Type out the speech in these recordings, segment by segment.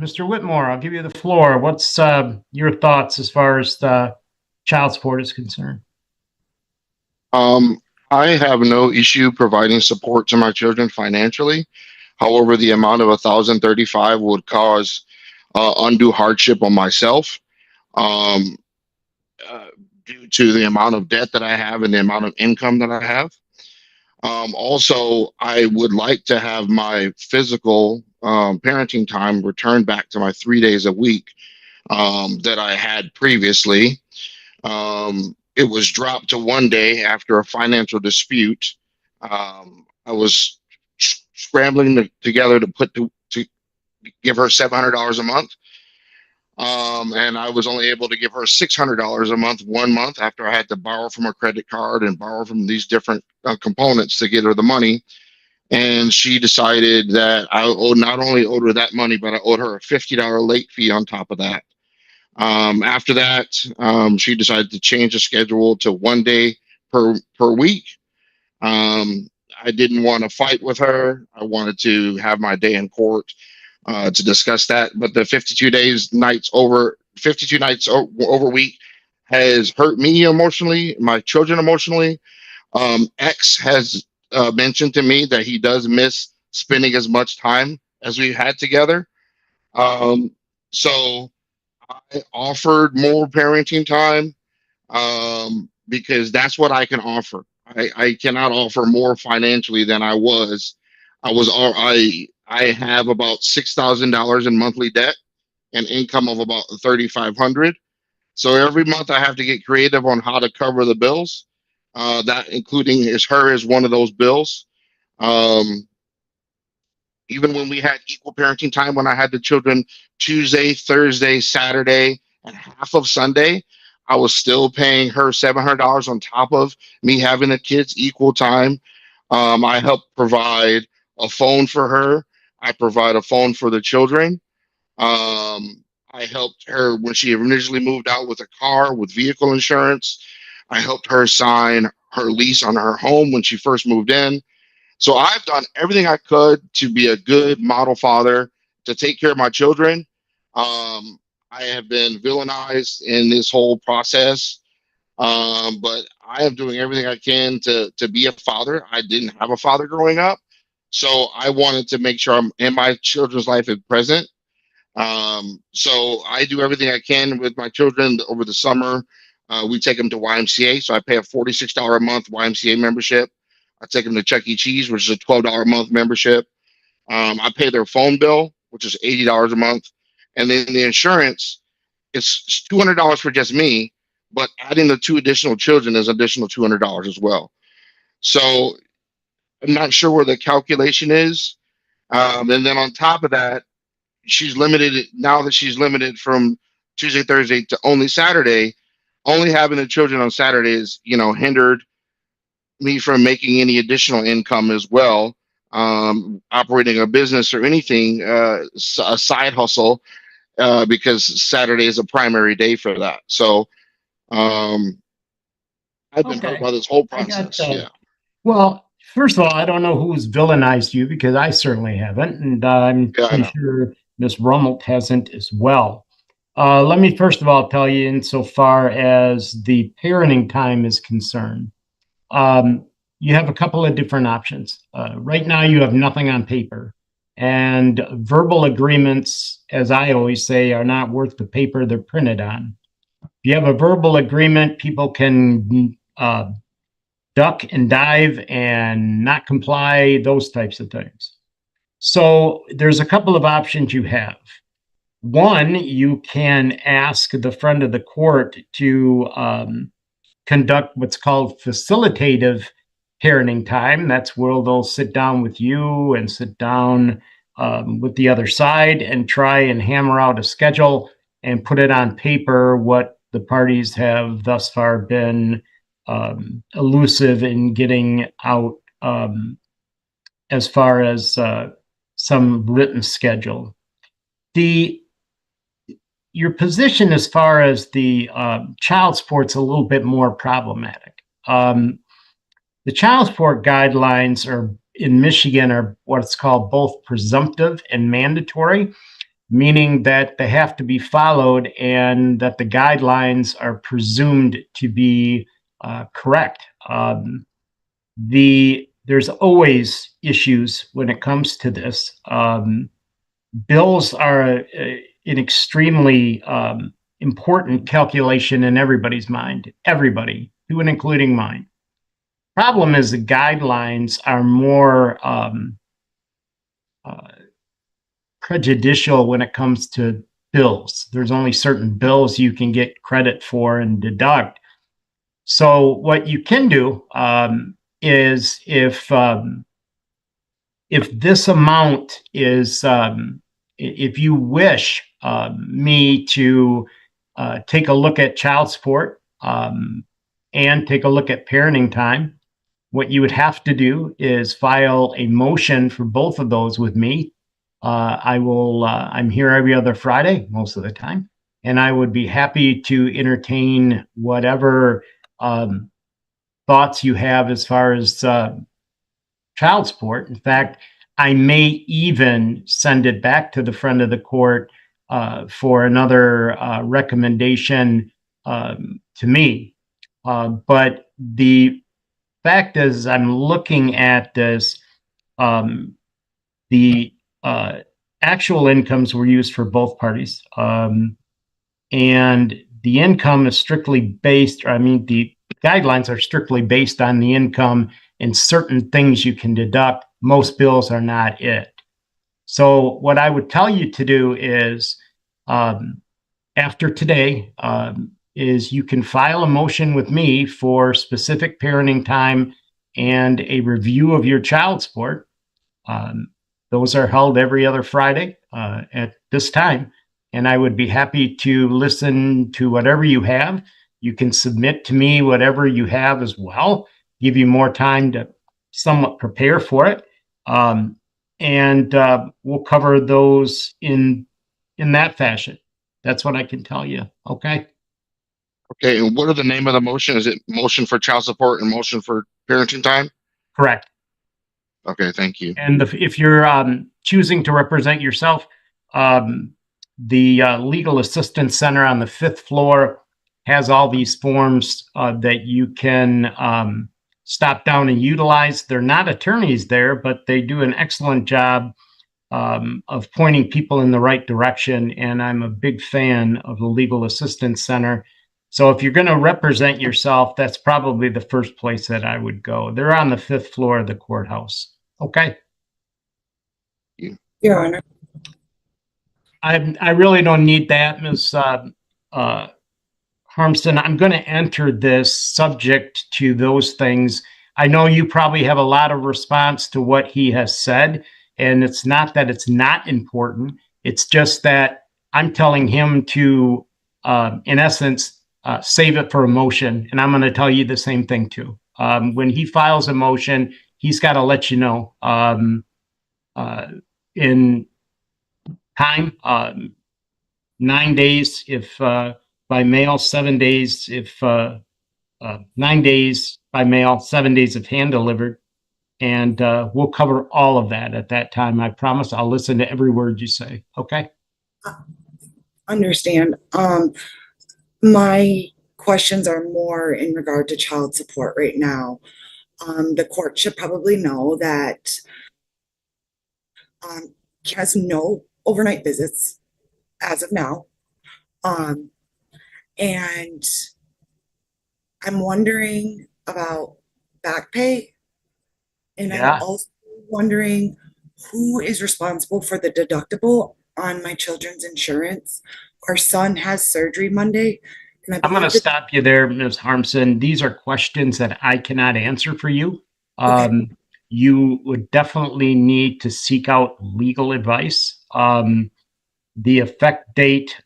Mr. Whitmore, I'll give you the floor. What's your thoughts as far as the child support is concerned? Um, I have no issue providing support to my children financially. However, the amount of 1,035 would cause undue hardship on myself um, uh, due to the amount of debt that I have and the amount of income that I have. Also, I would like to have my physical parenting time returned back to my 3 days a week that I had previously. It was dropped to 1 day after a financial dispute. I was scrambling together to give her $700 a month. And I was only able to give her $600 a month 1 month after I had to borrow from a credit card and borrow from these different components to get her the money. And she decided that I owed not only owed her that money, but I owed her a $50 late fee on top of that. After that, she decided to change the schedule to 1 day per week. Um, I didn't want to fight with her. I wanted to have my day in court to discuss that. But the 52 nights over week has hurt me emotionally, my children emotionally. X has mentioned to me that he does miss spending as much time as we had together. Um, so I offered more parenting time because that's what I can offer. I cannot offer more financially than I was. I have about $6,000 in monthly debt and income of about 3,500. So every month I have to get creative on how to cover the bills. That including is her is one of those bills. Um, Even when we had equal parenting time, when I had the children Tuesday, Thursday, Saturday, and half of Sunday, I was still paying her $700 on top of me having the kids equal time. I help provide a phone for her. I provide a phone for the children. I helped her when she initially moved out with a car with vehicle insurance. I helped her sign her lease on her home when she first moved in. So I've done everything I could to be a good model father, to take care of my children. Um, I have been villainized in this whole process, but I am doing everything I can to be a father. I didn't have a father growing up, so I wanted to make sure I'm in my children's life at present. So I do everything I can with my children over the summer. We take them to YMCA, so I pay a $46 a month YMCA membership. I take them to Chuck E. Cheese, which is a $12 a month membership. I pay their phone bill, which is $80 a month, and then the insurance it's $200 for just me, but adding the two additional children is additional $200 as well. So I'm not sure where the calculation is. And then on top of that, she's limited now that she's limited from Tuesday, Thursday to only Saturday. Only having the children on Saturdays, hindered me from making any additional income as well. Operating a business or anything, a side hustle, because Saturday is a primary day for that. So um, I've been hurt Okay, by this whole I got process. Yeah. well, first of all, I don't know who's villainized you because I certainly haven't, and I'm Yeah, I pretty know. sure Miss Rummelt hasn't as well. Let me first of all tell you, insofar as the parenting time is concerned, um, you have a couple of different options. Right now, you have nothing on paper, and verbal agreements, as I always say, are not worth the paper they're printed on. If you have a verbal agreement, people can duck and dive and not comply, those types of things. So there's a couple of options you have. One, you can ask the friend of the court to conduct what's called facilitative parenting time. That's where they'll sit down with you and sit down with the other side and try and hammer out a schedule and put it on paper what the parties have thus far been elusive in getting out as far as some written schedule. The Your position as far as the child support's a little bit more problematic. The child support guidelines are in Michigan are what's called both presumptive and mandatory. meaning that they have to be followed and that the guidelines are presumed to be correct. There's always issues when it comes to this. Bills are an extremely important calculation in everybody's mind, everybody, to and including mine. Problem is the guidelines are more uh, prejudicial when it comes to bills. There's only certain bills you can get credit for and deduct. So what you can do is if this amount is if you wish me to take a look at child support and take a look at parenting time, what you would have to do is file a motion for both of those with me. I'm here every other Friday, most of the time, and I would be happy to entertain whatever thoughts you have as far as child support. In fact, I may even send it back to the friend of the court for another recommendation to me. But the fact is, I'm looking at this. The actual incomes were used for both parties, and the income is strictly based. I mean, the guidelines are strictly based on the income, and certain things you can deduct. Most bills are not it. So, what I would tell you to do is, after today, is you can file a motion with me for specific parenting time and a review of your child support. Um, those are held every other Friday at this time, and I would be happy to listen to whatever you have. You can submit to me whatever you have as well, give you more time to somewhat prepare for it, and we'll cover those in that fashion. That's what I can tell you. Okay. Okay, and what are the name of the motion? Is it motion for child support and motion for parenting time? Correct. Okay, thank you. And if you're choosing to represent yourself, um, the Legal Assistance Center on the fifth floor has all these forms that you can stop down and utilize. They're not attorneys there, but they do an excellent job of pointing people in the right direction. And I'm a big fan of the Legal Assistance Center. So if you're going to represent yourself, that's probably the first place that I would go. They're on the fifth floor of the courthouse. Okay. You. Your Honor. I really don't need that, Ms. Harmston. I'm going to enter this subject to those things. I know you probably have a lot of response to what he has said, and it's not that it's not important. It's just that I'm telling him to, in essence, save it for a motion, and I'm going to tell you the same thing too. When he files a motion, he's got to let you know in time, 9 days if by mail, 7 days if 9 days by mail, 7 days if hand delivered. And we'll cover all of that at that time. I promise I'll listen to every word you say. Okay. Understand. My questions are more in regard to child support right now. The court should probably know that he has no overnight visits as of now. And I'm wondering about back pay. And Yeah. I'm also wondering who is responsible for the deductible on my children's insurance. Our son has surgery Monday. And I I'm going to believe that, stop you there, Ms. Harmson. These are questions that I cannot answer for you. okay, You would definitely need to seek out legal advice. The effect date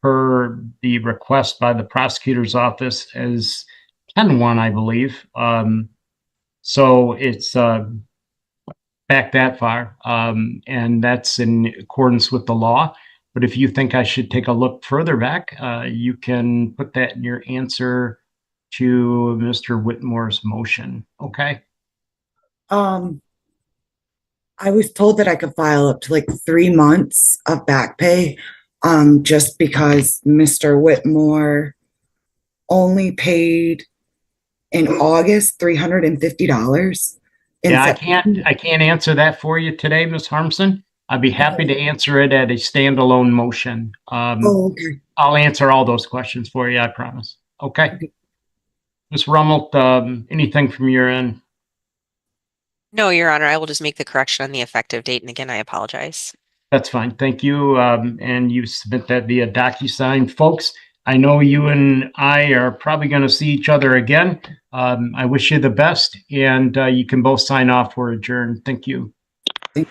per the request by the prosecutor's office is 10/1, I believe. So it's back that far, and that's in accordance with the law. But if you think I should take a look further back, you can put that in your answer to Mr. Whitmore's motion. Okay. um, I was told that I could file up to like 3 months of back pay, just because Mr. Whitmore only paid in August $350. In Yeah, September, I can't answer that for you today, Ms. Harmson. I'd be happy to answer it at a standalone motion. oh, okay. I'll answer all those questions for you, I promise. Okay. Okay. Ms. Rummelt, anything from your end? No, Your Honor, I will just make the correction on the effective date. And again, I apologize. That's fine. Thank you. And you submit that via DocuSign. Folks, I know you and I are probably going to see each other again. I wish you the best, and you can both sign off. We're adjourned. Thank you. Thank